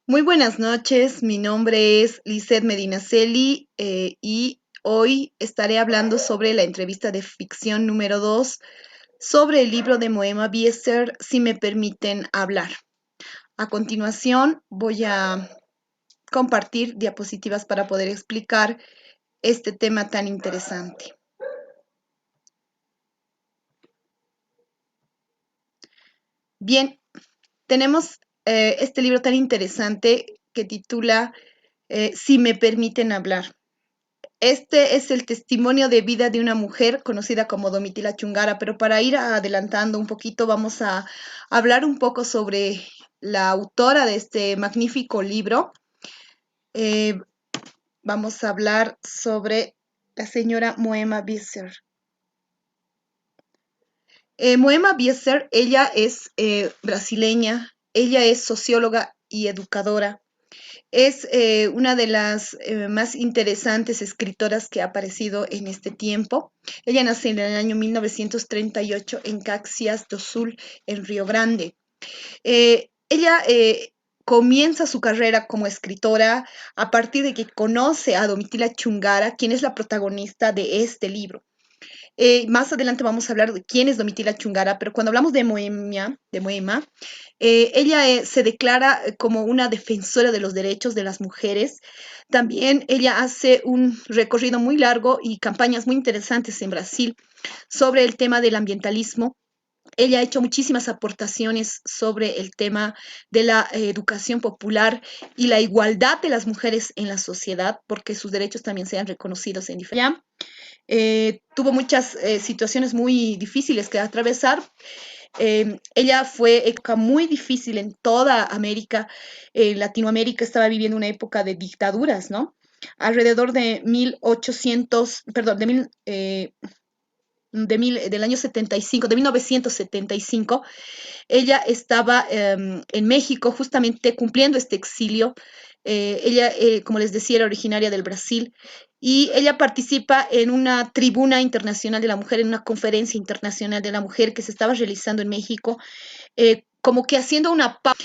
Muy buenas noches, mi nombre es Lisette Medinaceli y hoy estaré hablando sobre la entrevista de ficción número 2 sobre el libro de Moema Bieser, Si me permiten hablar. A continuación voy a compartir diapositivas para poder explicar este tema tan interesante. Bien, tenemos este libro tan interesante que titula Si me permiten hablar. Este es el testimonio de vida de una mujer conocida como Domitila Chungara, pero para ir adelantando un poquito vamos a hablar un poco sobre la autora de este magnífico libro. Eh, Vamos a hablar sobre la señora Moema Bieser. Moema Bieser, ella es brasileña, ella es socióloga y educadora. Es una de las más interesantes escritoras que ha aparecido en este tiempo. Ella nació en el año 1938 en Caxias do Sul, en Río Grande. Ella comienza su carrera como escritora a partir de que conoce a Domitila Chungara, quien es la protagonista de este libro. Más adelante vamos a hablar de quién es Domitila Chungara, pero cuando hablamos de Moema, ella se declara como una defensora de los derechos de las mujeres. También ella hace un recorrido muy largo y campañas muy interesantes en Brasil sobre el tema del ambientalismo. Ella ha hecho muchísimas aportaciones sobre el tema de la educación popular y la igualdad de las mujeres en la sociedad, porque sus derechos también sean reconocidos en diferentes. Tuvo muchas situaciones muy difíciles que atravesar. Ella fue época muy difícil en toda América. Latinoamérica estaba viviendo una época de dictaduras, ¿no? Alrededor de 1800, perdón, del año 75, de 1975, ella estaba en México justamente cumpliendo este exilio. Ella, como les decía, era originaria del Brasil y ella participa en una tribuna internacional de la mujer, en una conferencia internacional de la mujer que se estaba realizando en México, como que haciendo una pausa.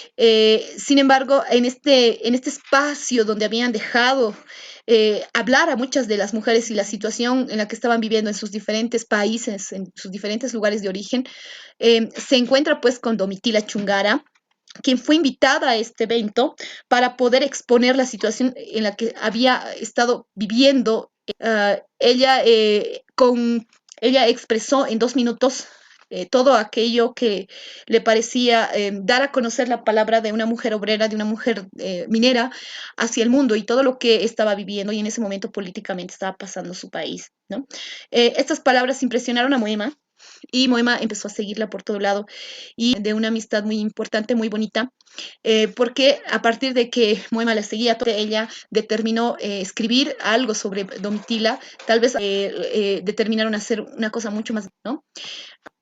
Sin embargo, en este espacio donde habían dejado hablar a muchas de las mujeres y la situación en la que estaban viviendo en sus diferentes países, en sus diferentes lugares de origen, se encuentra pues con Domitila Chungara, quien fue invitada a este evento para poder exponer la situación en la que había estado viviendo. Ella expresó en 2 minutos todo aquello que le parecía dar a conocer la palabra de una mujer obrera, de una mujer minera hacia el mundo y todo lo que estaba viviendo y en ese momento políticamente estaba pasando su país, ¿no? Estas palabras impresionaron a Moema y Moema empezó a seguirla por todo lado y de una amistad muy importante, muy bonita, porque a partir de que Moema la seguía, ella determinó escribir algo sobre Domitila, tal vez determinaron hacer una cosa mucho más, ¿no?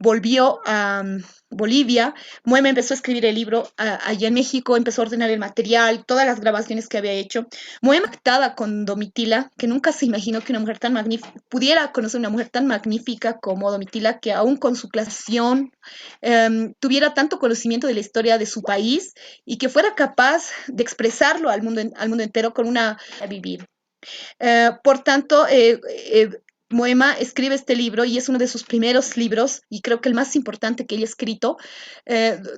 Volvió a Bolivia. Moema empezó a escribir el libro allá en México, empezó a ordenar el material, todas las grabaciones que había hecho. Moema actada con Domitila, que nunca se imaginó que una mujer tan magnífica, pudiera conocer una mujer tan magnífica como Domitila, que aún con su clasificación tuviera tanto conocimiento de la historia de su país y que fuera capaz de expresarlo al mundo entero con una a vivir. Por tanto, Moema escribe este libro y es uno de sus primeros libros y creo que el más importante que ella ha escrito,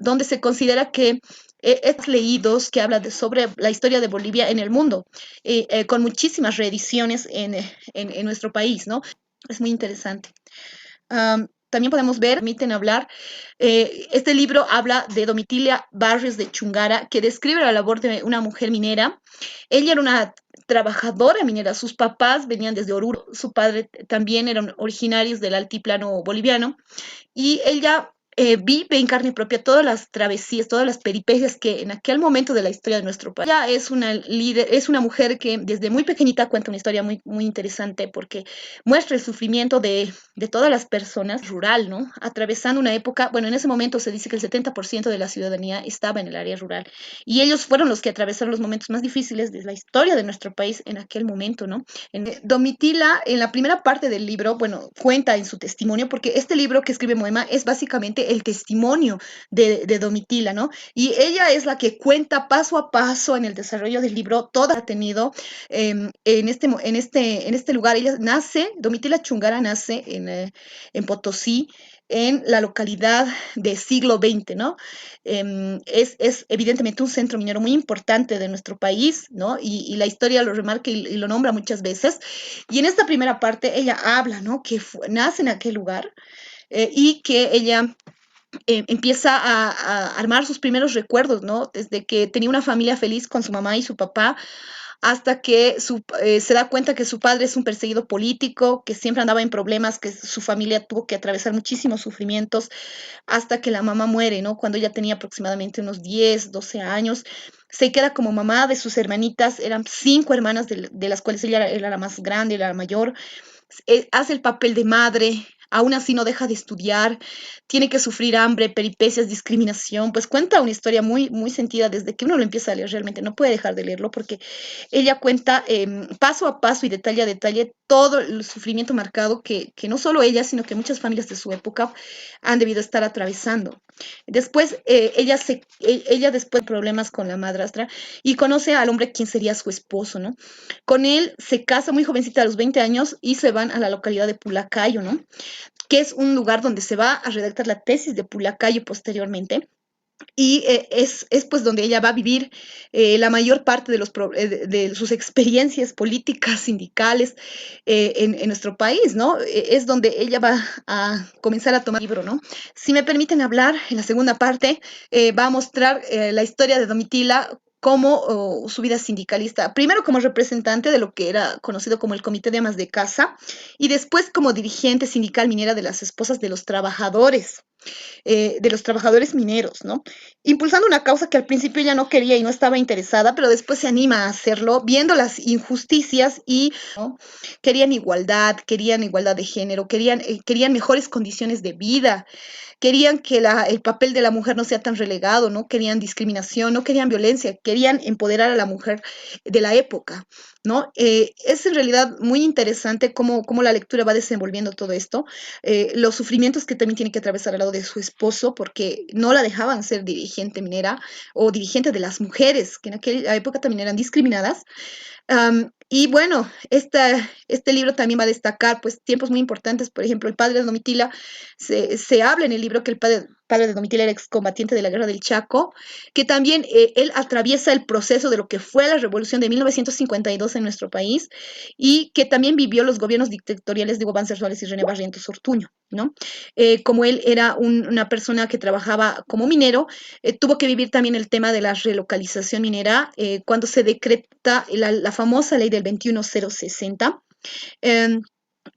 donde se considera que es leídos que habla sobre la historia de Bolivia en el mundo, con muchísimas reediciones en nuestro país, ¿no? Es muy interesante. También podemos ver, permiten hablar, este libro habla de Domitila Barrios de Chungara, que describe la labor de una mujer minera. Ella era una trabajadora minera, sus papás venían desde Oruro, su padre también eran originarios del altiplano boliviano, y ella vive en carne propia todas las travesías, todas las peripecias que en aquel momento de la historia de nuestro país. Ella es una líder, es una mujer que desde muy pequeñita cuenta una historia muy, muy interesante porque muestra el sufrimiento de todas las personas rural, ¿no? Atravesando una época, bueno, en ese momento se dice que el 70% de la ciudadanía estaba en el área rural y ellos fueron los que atravesaron los momentos más difíciles de la historia de nuestro país en aquel momento, ¿no? Domitila, en la primera parte del libro, bueno, cuenta en su testimonio, porque este libro que escribe Moema es básicamente justamente el testimonio de Domitila, ¿no? Y ella es la que cuenta paso a paso en el desarrollo del libro, todo ha tenido en este lugar. Ella nace, Domitila Chungara nace en Potosí, en la localidad de siglo XX, ¿no? Es evidentemente un centro minero muy importante de nuestro país, ¿no? Y la historia lo remarca y lo nombra muchas veces. Y en esta primera parte ella habla, ¿no? Que nace en aquel lugar y que ella empieza a armar sus primeros recuerdos, ¿no? Desde que tenía una familia feliz con su mamá y su papá, hasta que se da cuenta que su padre es un perseguido político, que siempre andaba en problemas, que su familia tuvo que atravesar muchísimos sufrimientos, hasta que la mamá muere, ¿no? Cuando ella tenía aproximadamente unos 10, 12 años. Se queda como mamá de sus hermanitas, eran 5 hermanas, de las cuales ella era la más grande, la mayor. Hace el papel de madre, aún así no deja de estudiar, tiene que sufrir hambre, peripecias, discriminación, pues cuenta una historia muy, muy sentida desde que uno lo empieza a leer, realmente no puede dejar de leerlo porque ella cuenta paso a paso y detalle a detalle todo el sufrimiento marcado que no solo ella, sino que muchas familias de su época han debido estar atravesando. Después, ella después de problemas con la madrastra y conoce al hombre quien sería su esposo, ¿no? Con él se casa muy jovencita a los 20 años y se van a la localidad de Pulacayo, ¿no? Que es un lugar donde se va a redactar la tesis de Pulacayo posteriormente. Y es pues donde ella va a vivir la mayor parte de sus experiencias políticas, sindicales en nuestro país, ¿no? Es donde ella va a comenzar a tomar libro, ¿no? Si me permiten hablar, en la segunda parte va a mostrar la historia de Domitila como su vida sindicalista, primero como representante de lo que era conocido como el Comité de Amas de Casa y después como dirigente sindical minera de las esposas de los trabajadores mineros, ¿no? Impulsando una causa que al principio ella no quería y no estaba interesada, pero después se anima a hacerlo, viendo las injusticias y ¿no? Querían igualdad de género, querían mejores condiciones de vida, querían que el papel de la mujer no sea tan relegado, no querían discriminación, no querían violencia, querían empoderar a la mujer de la época, ¿no? Es en realidad muy interesante cómo la lectura va desenvolviendo todo esto, los sufrimientos que también tiene que atravesar al lado de su esposo, porque no la dejaban ser dirigente minera o dirigente de las mujeres, que en aquella época también eran discriminadas. Y bueno, este libro también va a destacar pues tiempos muy importantes, por ejemplo, el padre de Domitila, se habla en el libro que el padre de Domitila era excombatiente de la guerra del Chaco, que también él atraviesa el proceso de lo que fue la revolución de 1952 en nuestro país y que también vivió los gobiernos dictatoriales de Hugo Banzer Suárez y René Barrientos Ortuño, ¿no? Como él era una persona que trabajaba como minero, tuvo que vivir también el tema de la relocalización minera cuando se decreta la famosa ley del 21060 eh,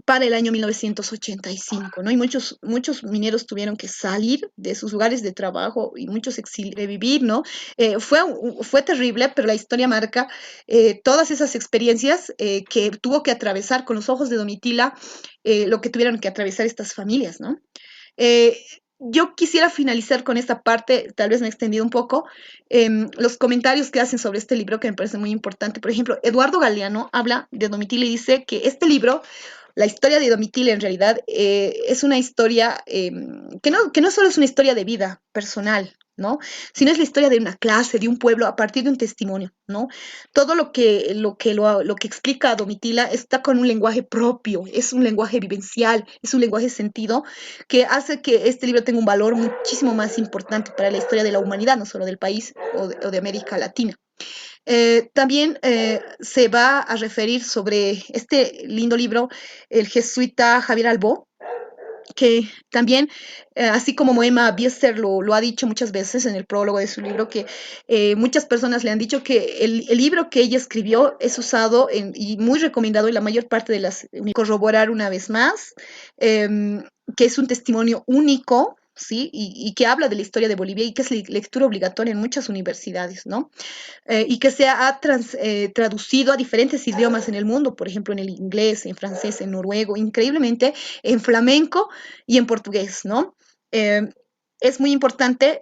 para el año 1985, ¿no? Y muchos mineros tuvieron que salir de sus lugares de trabajo y muchos de vivir, ¿no? Fue terrible, pero la historia marca todas esas experiencias que tuvo que atravesar con los ojos de Domitila, lo que tuvieron que atravesar estas familias, ¿no? Eh, yo quisiera finalizar con esta parte, tal vez me he extendido un poco, los comentarios que hacen sobre este libro que me parece muy importante. Por ejemplo, Eduardo Galeano habla de Domitila y dice que este libro, la historia de Domitila en realidad, es una historia que no solo es una historia de vida personal, ¿no? Sino es la historia de una clase, de un pueblo, a partir de un testimonio, ¿no? Todo lo que explica Domitila está con un lenguaje propio, es un lenguaje vivencial, es un lenguaje sentido que hace que este libro tenga un valor muchísimo más importante para la historia de la humanidad, no solo del país o de América Latina. También se va a referir sobre este lindo libro el jesuita Javier Albó, que también, así como Moema Biester lo ha dicho muchas veces en el prólogo de su libro, que muchas personas le han dicho que el libro que ella escribió es usado y muy recomendado en la mayor parte de las corroborar una vez más, que es un testimonio único. ¿Sí? Y que habla de la historia de Bolivia y que es lectura obligatoria en muchas universidades, ¿no? Y que se ha traducido a diferentes idiomas en el mundo, por ejemplo, en el inglés, en francés, en noruego, increíblemente en flamenco y en portugués, ¿no? Eh, es muy importante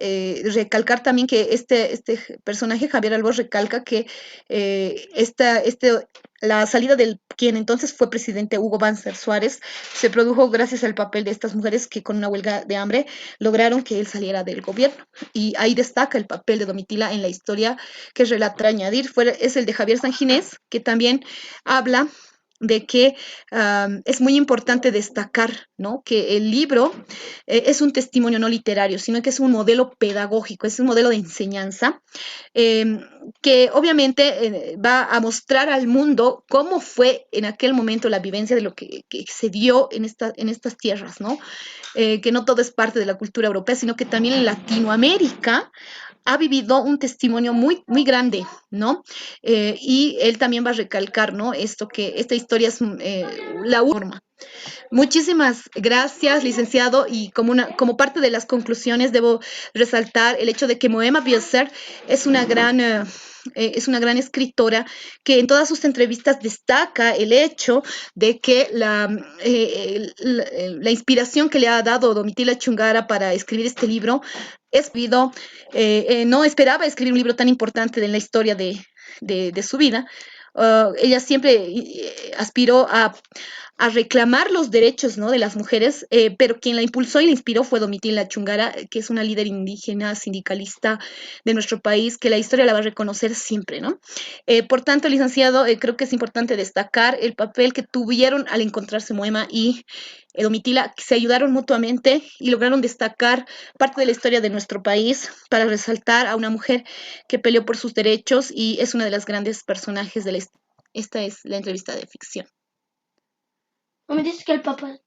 recalcar también que este personaje, Javier Albor, recalca que este La salida del quien entonces fue presidente Hugo Banzer Suárez se produjo gracias al papel de estas mujeres que con una huelga de hambre lograron que él saliera del gobierno. Y ahí destaca el papel de Domitila en la historia que relata añadir, es el de Javier Sanginés, que también habla de que es muy importante destacar, ¿no? Que el libro es un testimonio no literario, sino que es un modelo pedagógico, es un modelo de enseñanza eh, que obviamente va a mostrar al mundo cómo fue en aquel momento la vivencia de lo que se dio en estas tierras, ¿no? Que no todo es parte de la cultura europea, sino que también en Latinoamérica ha vivido un testimonio muy, muy grande, ¿no? Y él también va a recalcar, ¿no? Esto que esta historia es la forma. Muchísimas gracias, licenciado. Y como parte de las conclusiones, debo resaltar el hecho de que Moema Bioser es es una gran escritora que en todas sus entrevistas destaca el hecho de que la inspiración que le ha dado Domitila Chungara para escribir este libro es debido, no esperaba escribir un libro tan importante en la historia de su vida. Ella siempre aspiró a reclamar los derechos, ¿no? De las mujeres, pero quien la impulsó y la inspiró fue Domitila Chungara, que es una líder indígena, sindicalista de nuestro país, que la historia la va a reconocer siempre, ¿no? Por tanto, licenciado, creo que es importante destacar el papel que tuvieron al encontrarse Moema y Domitila, que se ayudaron mutuamente y lograron destacar parte de la historia de nuestro país para resaltar a una mujer que peleó por sus derechos y es una de las grandes personajes de esta es la entrevista de ficción. No me dices que el papá